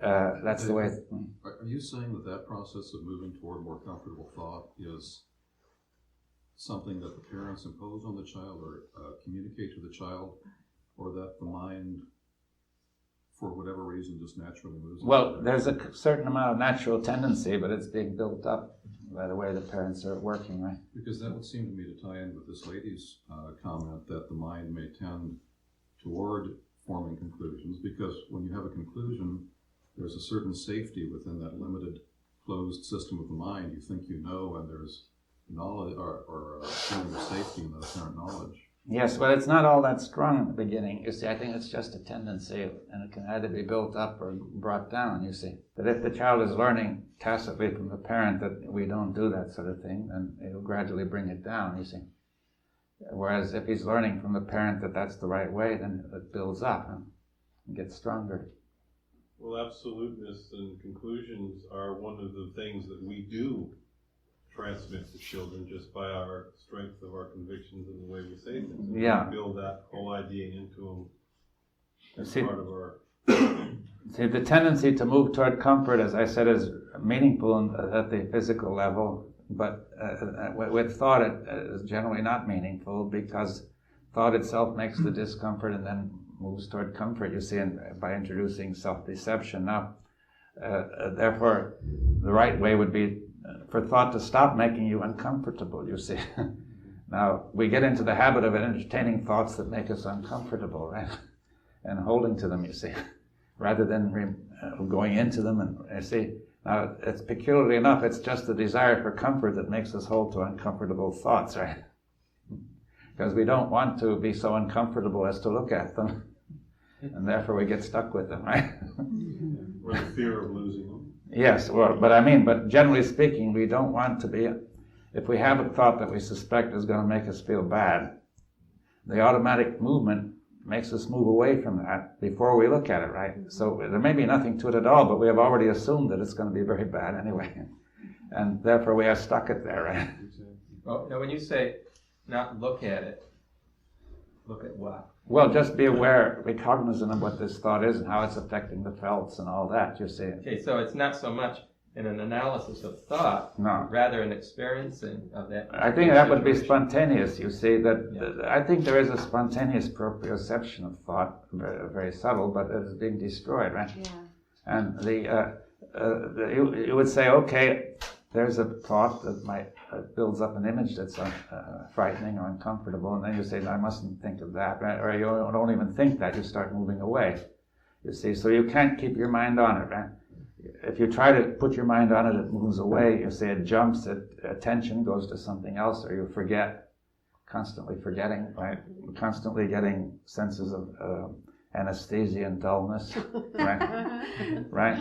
That's the way. Are you saying that process of moving toward more comfortable thought is something that the parents impose on the child or communicate to the child, or that the mind, for whatever reason, just naturally moves? Well, there's a certain amount of natural tendency, but it's being built up by the way the parents are working, right? Because that would seem to me to tie in with this lady's comment that the mind may tend toward forming conclusions, because when you have a conclusion, there's a certain safety within that limited, closed system of the mind. You think you know, and there's knowledge or a feeling of safety in that apparent knowledge. Yes, but it's not all that strong in the beginning. You see, I think it's just a tendency, and it can either be built up or brought down, you see. But if the child is learning tacitly from the parent that we don't do that sort of thing, then it'll gradually bring it down, you see. Whereas if he's learning from the parent that that's the right way, then it builds up and gets stronger. Well, absoluteness and conclusions are one of the things that we do transmit to children just by our strength of our convictions and the way we say things. And Yeah. we build that whole idea into them as See, part of our... See, the tendency to move toward comfort, as I said, is meaningful at the physical level, but with thought it is generally not meaningful, because thought itself makes the discomfort and then moves toward comfort, you see, by introducing self-deception. Now, therefore, the right way would be for thought to stop making you uncomfortable, you see. Now, we get into the habit of entertaining thoughts that make us uncomfortable, right? And holding to them, you see, rather than going into them. And you see, now, it's peculiarly enough, it's just the desire for comfort that makes us hold to uncomfortable thoughts, right? Because we don't want to be so uncomfortable as to look at them, and therefore we get stuck with them, right? Or the fear of losing them. Yes, well, but generally speaking, we don't want to be, if we have a thought that we suspect is going to make us feel bad, the automatic movement makes us move away from that before we look at it, right? So there may be nothing to it at all, but we have already assumed that it's going to be very bad anyway. And therefore we are stuck it there, right? Well, now when you say not look at it, look at what? Well, just be aware, be cognizant of what this thought is and how it's affecting the felts and all that, you see. Okay, so it's not so much in an analysis of thought, no, rather an experiencing of that. I think that would be spontaneous, you see, I think there is a spontaneous proprioception of thought, very, very subtle, but it is being destroyed, right? Yeah. And you would say, okay, there's a thought that might builds up an image that's frightening or uncomfortable, and then you say, no, I mustn't think of that, right? Or you don't even think that, you start moving away, you see. So you can't keep your mind on it, right? If you try to put your mind on it, it moves away, you say it jumps, attention goes to something else, or you forget, constantly forgetting, right? Constantly getting senses of anesthesia and dullness, right? Right?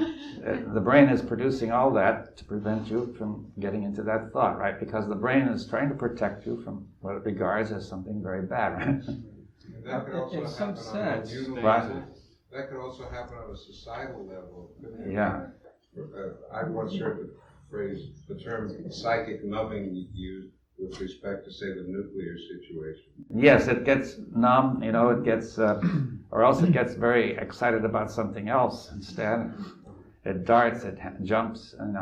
The brain is producing all that to prevent you from getting into that thought, right? Because the brain is trying to protect you from what it regards as something very bad, right? That could also In some happen on a sense. communal Right. level. That could also happen on a societal level. Yeah. I once heard the term psychic numbing used with respect to, say, the nuclear situation. Yes, it gets numb, it gets, or else it gets very excited about something else instead. It darts, it jumps, and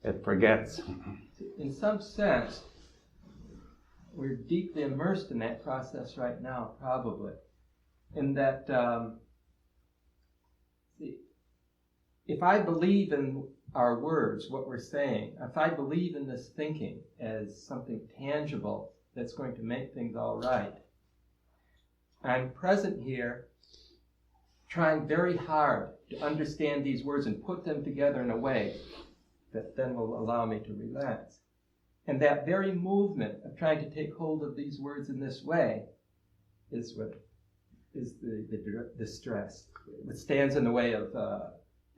it forgets. In some sense, we're deeply immersed in that process right now, probably. In that, if I believe in our words, what we're saying, if I believe in this thinking as something tangible that's going to make things all right, I'm present here trying very hard to understand these words and put them together in a way that then will allow me to relax. And that very movement of trying to take hold of these words in this way is what is the stress. It stands in the way of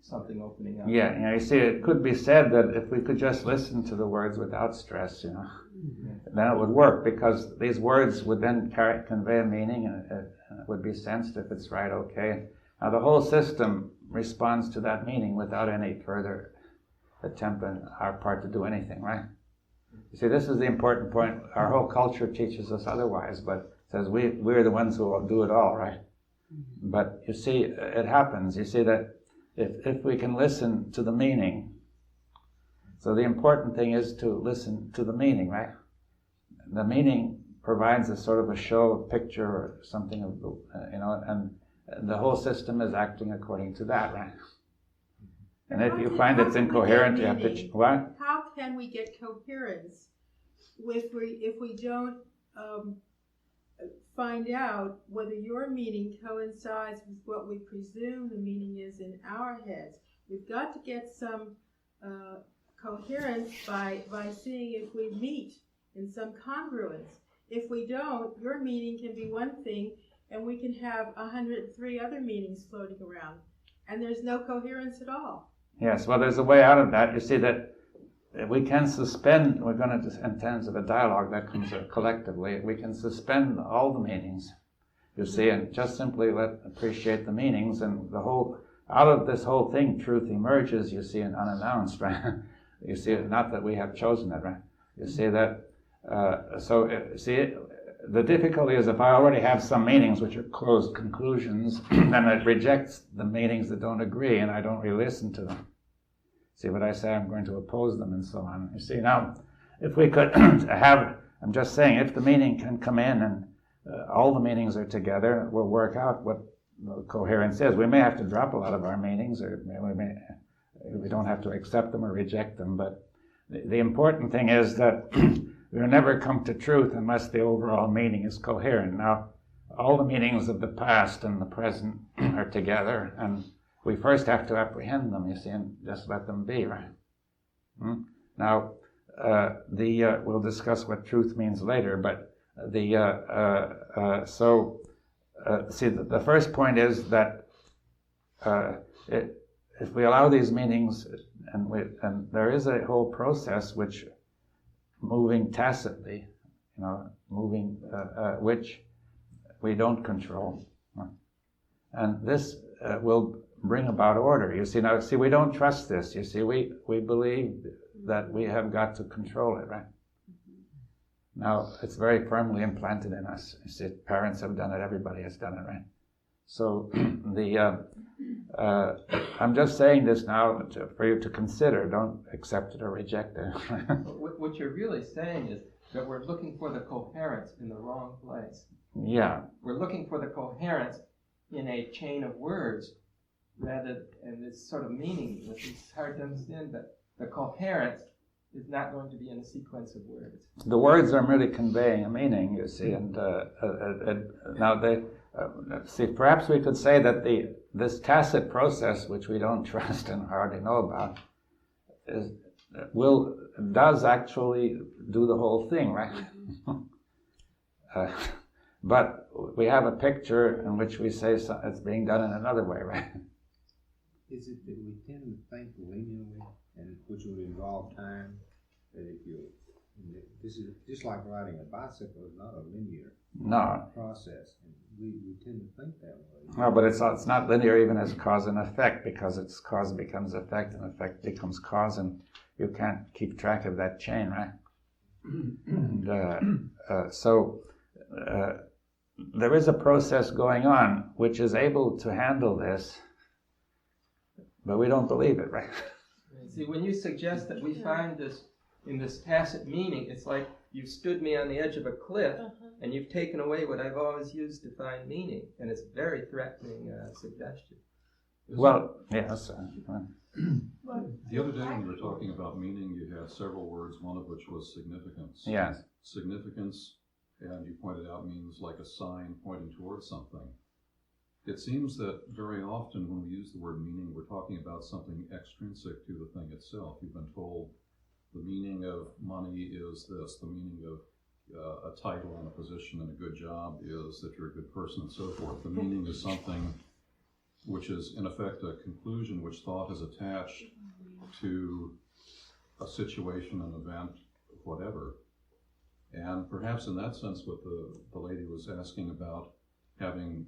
something opening up. Yeah, you see, it could be said that if we could just listen to the words without stress, then it would work, because these words would then convey a meaning, and it would be sensed if it's right, okay. Now the whole system responds to that meaning without any further attempt on our part to do anything, right? You see, this is the important point. Our whole culture teaches us otherwise, but says we're the ones who will do it all, right? But you see, it happens. You see that if we can listen to the meaning, so the important thing is to listen to the meaning, right? The meaning provides a sort of a show, a picture, or something of, and the whole system is acting according to that, right? And if you find it's incoherent, you have to what? How can we get coherence if we don't find out whether your meaning coincides with what we presume the meaning is in our heads? We've got to get some coherence by seeing if we meet in some congruence. If we don't, your meaning can be one thing, and we can have 103 other meanings floating around, and there's no coherence at all. Yes, well, there's a way out of that. You see that we can suspend, we're going to, in terms of a dialogue that comes collectively, we can suspend all the meanings, you see, and just simply appreciate the meanings, and out of this whole thing, truth emerges, you see, and unannounced, right? You see, not that we have chosen it, right? You see that, the difficulty is if I already have some meanings which are closed conclusions, then it rejects the meanings that don't agree, and I don't really listen to them. See what I say? I'm going to oppose them and so on. You see, now, if we could I'm just saying, if the meaning can come in and all the meanings are together, we'll work out what coherence is. We may have to drop a lot of our meanings, or we don't have to accept them or reject them, but the important thing is that we'll never come to truth unless the overall meaning is coherent. Now, all the meanings of the past and the present are together, and we first have to apprehend them, you see, and just let them be, right? Now, we'll discuss what truth means later, but the first point is that if we allow these meanings, and there is a whole process which moving tacitly, which we don't control. And this will bring about order. You see, now, we don't trust this. You see, we believe that we have got to control it, right? Now, it's very firmly implanted in us. You see, parents have done it, everybody has done it, right? So, I'm just saying this now for you to consider. Don't accept it or reject it. What you're really saying is that we're looking for the coherence in the wrong place. Yeah. We're looking for the coherence in a chain of words and it's sort of meaningless. It's hard to understand, but the coherence is not going to be in a sequence of words. The words are merely conveying a meaning, you see, and now perhaps we could say that this tacit process, which we don't trust and hardly know about, does actually do the whole thing, right? But we have a picture in which we say it's being done in another way, right? Is it that we tend to think linearly, and which would involve time? That this is just like riding a bicycle is not a linear process. And we tend to think that way. No, but it's not linear even as cause and effect, because it's cause becomes effect and effect becomes cause, and you can't keep track of that chain, right? And, there is a process going on which is able to handle this, but we don't believe it, right? See, when you suggest that we find this in this tacit meaning, it's like you've stood me on the edge of a cliff and you've taken away what I've always used to find meaning, and it's a very threatening suggestion. Well, yes. The other day when we were talking about meaning, you had several words, one of which was significance. Yes. Significance, and you pointed out, means like a sign pointing towards something. It seems that very often when we use the word meaning, we're talking about something extrinsic to the thing itself. You've been told the meaning of money is this, the meaning of a title and a position and a good job is that you're a good person and so forth. The meaning is something which is in effect a conclusion which thought has attached to a situation, an event, whatever. And perhaps in that sense what the lady was asking about, having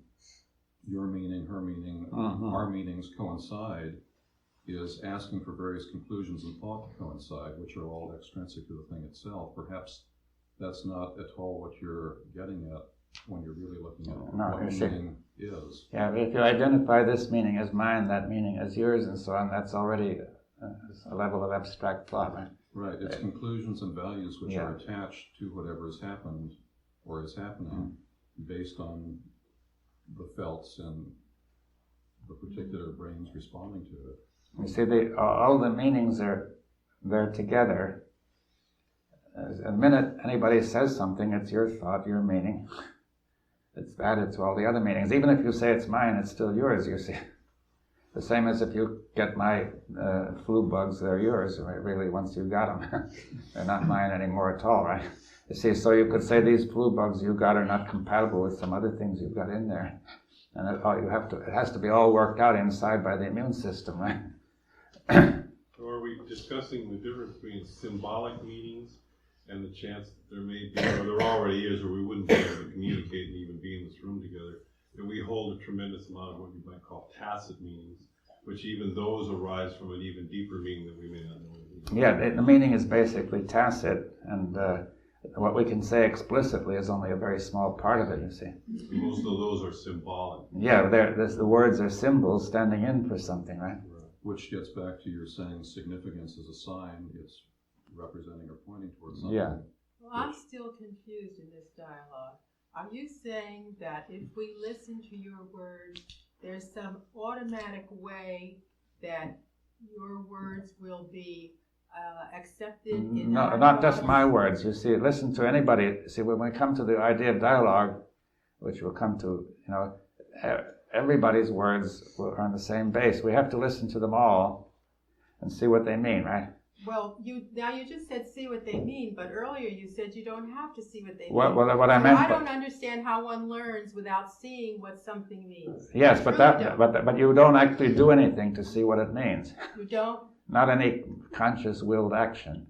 your meaning, her meaning, our meanings coincide, is asking for various conclusions and thought to coincide, which are all extrinsic to the thing itself. Perhaps that's not at all what you're getting at when you're really looking at what meaning is. Yeah, but if you identify this meaning as mine, that meaning as yours, and so on, that's already a level of abstract thought, right? Right, it's conclusions and values which are attached to whatever has happened or is happening based on the felts and the particular brains responding to it. You see, all the meanings are there together. The minute anybody says something, it's your thought, your meaning. It's added to all the other meanings. Even if you say it's mine, it's still yours, you see. The same as if you get my flu bugs, they're yours, really, once you got them. They're not mine anymore at all, right? You see, so you could say these flu bugs you got are not compatible with some other things you've got in there. And it has to be all worked out inside by the immune system, right? So are we discussing the difference between symbolic meanings and the chance that there may be, or there already is, or we wouldn't be able to communicate and even be in this room together, that we hold a tremendous amount of what you might call tacit meanings, which even those arise from an even deeper meaning that we may not know. Yeah, the meaning is basically tacit, and what we can say explicitly is only a very small part of it, you see. Most of those are symbolic. Yeah, the words are symbols standing in for something, right? Which gets back to your saying significance is a sign. It's representing or pointing towards something. Yeah. Well, I'm still confused in this dialogue. Are you saying that if we listen to your words, there's some automatic way that your words will be accepted in No, not just my words. You see, listen to anybody. See, when we come to the idea of dialogue, which we'll come to, everybody's words are on the same base. We have to listen to them all and see what they mean, right? Well, you just said see what they mean, but earlier you said you don't have to see what they mean. Well, what I meant. I don't understand how one learns without seeing what something means. Yes, but you don't actually do anything to see what it means. You don't? Not any conscious willed action.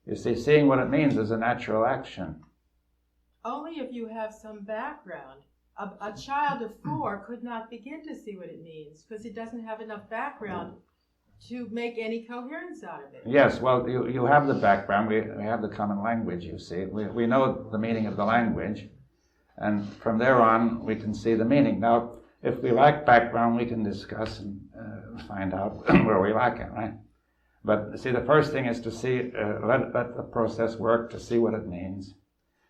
You see, seeing what it means is a natural action. Only if you have some background. A child of 4 could not begin to see what it means because it doesn't have enough background to make any coherence out of it. Yes, well, you have the background. We have the common language, you see. We know the meaning of the language, and from there on, we can see the meaning. Now, if we lack background, we can discuss and find out where we lack it, right? But see, the first thing is to see, let the process work to see what it means.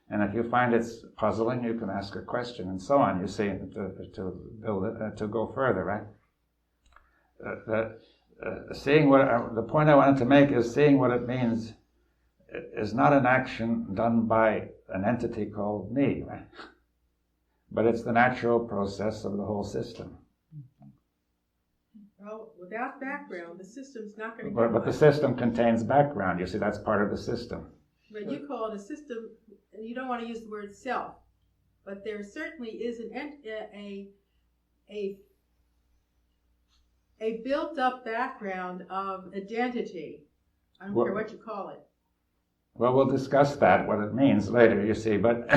And if you find it's puzzling, you can ask a question and so on, you see, to build it, to go further, right? Seeing the point I wanted to make is seeing what it means is not an action done by an entity called me, right? But it's the natural process of the whole system. Well, without background, the system's not going to But the system contains background. You see, that's part of the system. But you call it a system, and you don't want to use the word self. But there certainly is a built-up background of identity. I don't care what you call it. Well, we'll discuss that, what it means later, you see. But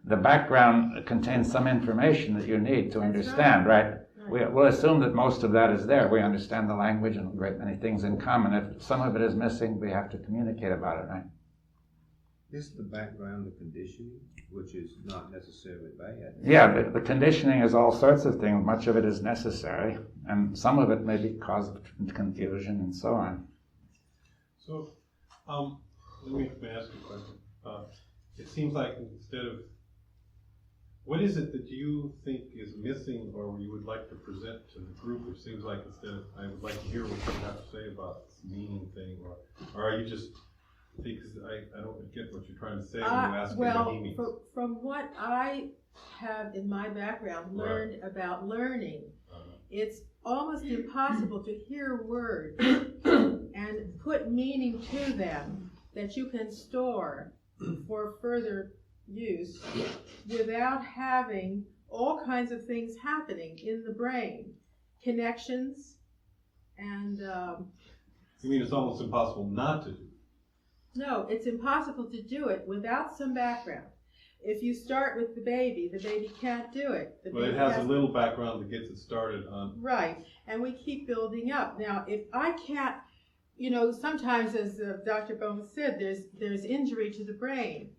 the background contains some information that you need to understand, right? We'll assume that most of that is there. We understand the language and a great many things in common. If some of it is missing, we have to communicate about it, right? Is the background the conditioning, which is not necessarily bad? Yeah, the conditioning is all sorts of things. Much of it is necessary, and some of it may be cause of confusion and so on. So, let me ask you a question. It seems like instead of, what is it that you think is missing or you would like to present to the group? It seems like instead of, I would like to hear what you have to say about this meaning thing, or are you just, because I don't get what you're trying to say when you ask me what he means. From what I have in my background learned about learning, it's almost impossible to hear words and put meaning to them that you can store for further use without having all kinds of things happening in the brain, connections, and you mean it's almost impossible not to do? No, it's impossible to do it without some background. if you start with the baby can't do it. Well, it has a little background that gets it started on. Right, and we keep building up. Now, if I can't, sometimes, as Dr. Bohm said, there's injury to the brain,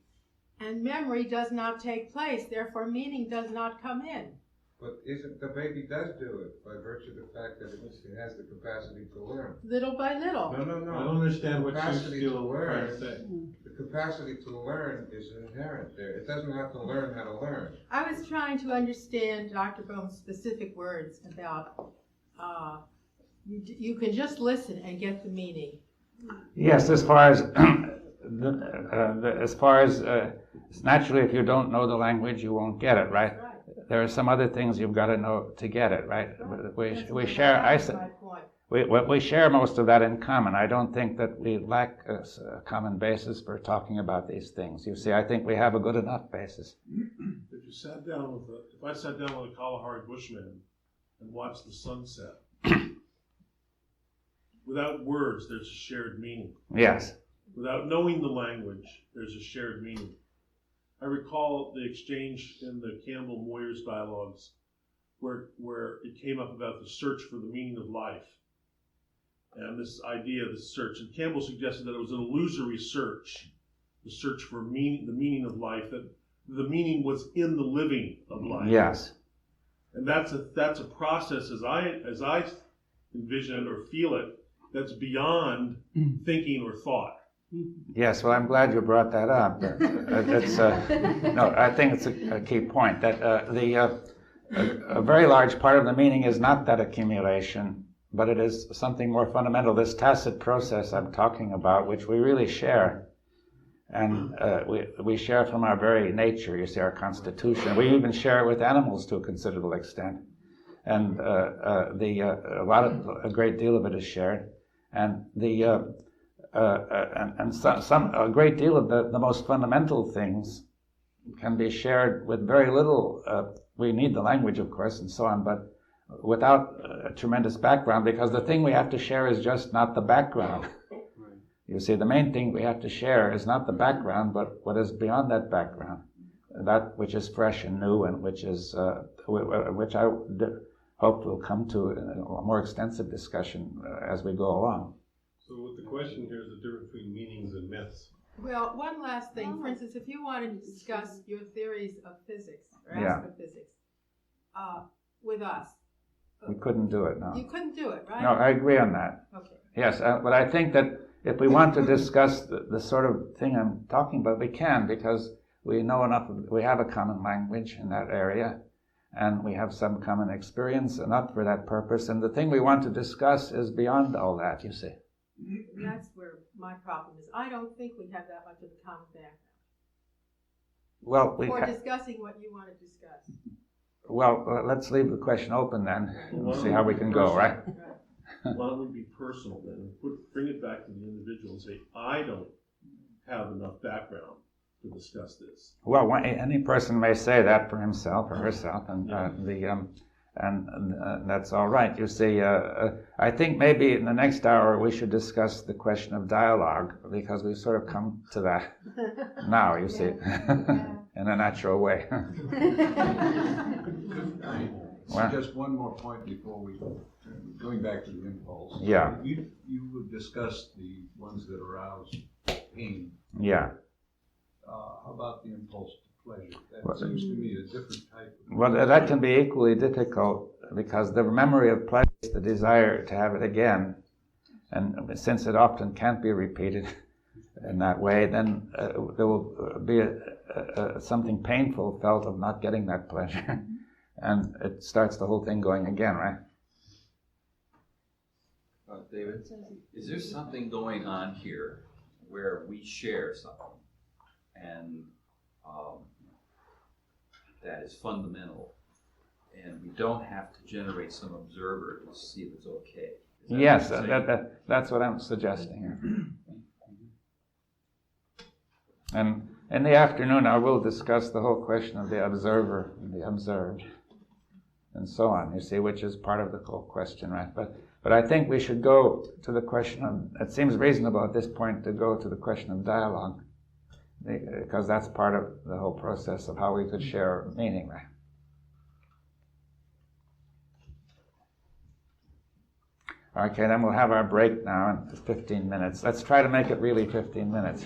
and memory does not take place. Therefore, meaning does not come in. But the baby does do it by virtue of the fact that it has the capacity to learn. Little by little. No. I don't understand what you're Capacity still to learn. trying to say. The capacity to learn is inherent there. It doesn't have to learn how to learn. I was trying to understand Dr. Bohm's specific words about you can just listen and get the meaning. Yes, as far as naturally, if you don't know the language, you won't get it, right? There are some other things you've got to know to get it, right? We share. We share most of that in common. I don't think that we lack a common basis for talking about these things. You see, I think we have a good enough basis. If I sat down with a Kalahari Bushman and watched the sunset, without words, there's a shared meaning. Yes. Without knowing the language, there's a shared meaning. I recall the exchange in the Campbell-Moyers dialogues where it came up about the search for the meaning of life. And this idea of the search. And Campbell suggested that it was an illusory search, the search for the meaning of life, that the meaning was in the living of life. Yes. And that's a process as I envision it or feel it, that's beyond thinking or thought. Yes, well, I'm glad you brought that up. I think it's a key point that a very large part of the meaning is not that accumulation, but it is something more fundamental, this tacit process I'm talking about, which we really share. And we share from our very nature, you see, our constitution. We even share it with animals to a considerable extent. And a great deal of it is shared. And a great deal of the most fundamental things can be shared with very little. We need the language, of course, and so on, but without a tremendous background, because the thing we have to share is just not the background. You see, the main thing we have to share is not the background, but what is beyond that background, that which is fresh and new, and which I hope we'll come to a more extensive discussion as we go along. So what the question here is the difference between meanings and myths. Well, one last thing. For instance, if you wanted to discuss your theories of physics or astrophysics with us. We couldn't do it, no. You couldn't do it, right? No, I agree on that. Okay. Yes, but I think that if we want to discuss the sort of thing I'm talking about, we can, because we know enough, we have a common language in that area, and we have some common experience enough for that purpose, and the thing we want to discuss is beyond all that, you see. That's where my problem is. I don't think we have that much of a common background. Well, for discussing what you want to discuss. Well, let's leave the question open then, and see how we can go, right? Why don't we be personal then, and bring it back to the individual and say, I don't have enough background to discuss this. Well, any person may say that for himself or herself, and that's all right. You see, I think maybe in the next hour we should discuss the question of dialogue, because we've sort of come to that now, you see, in a natural way. Could I suggest one more point before we go? Going back to the impulse. Yeah. You would discuss the ones that arouse pain. Yeah. How about the impulse to pleasure? That seems to me a different type of... Well, that can be equally difficult, because the memory of pleasure is the desire to have it again. And since it often can't be repeated in that way, then there will be something painful felt of not getting that pleasure. And it starts the whole thing going again, right? David, is there something going on here where we share something and that is fundamental, and we don't have to generate some observer to see if it's okay? Yes, that's what I'm suggesting. And in the afternoon, I will discuss the whole question of the observer and the observed, and so on, you see, which is part of the whole question, right? But I think we should go to the question of, it seems reasonable at this point to go to the question of dialogue, because that's part of the whole process of how we could share meaning. Okay, then we'll have our break now in 15 minutes. Let's try to make it really 15 minutes.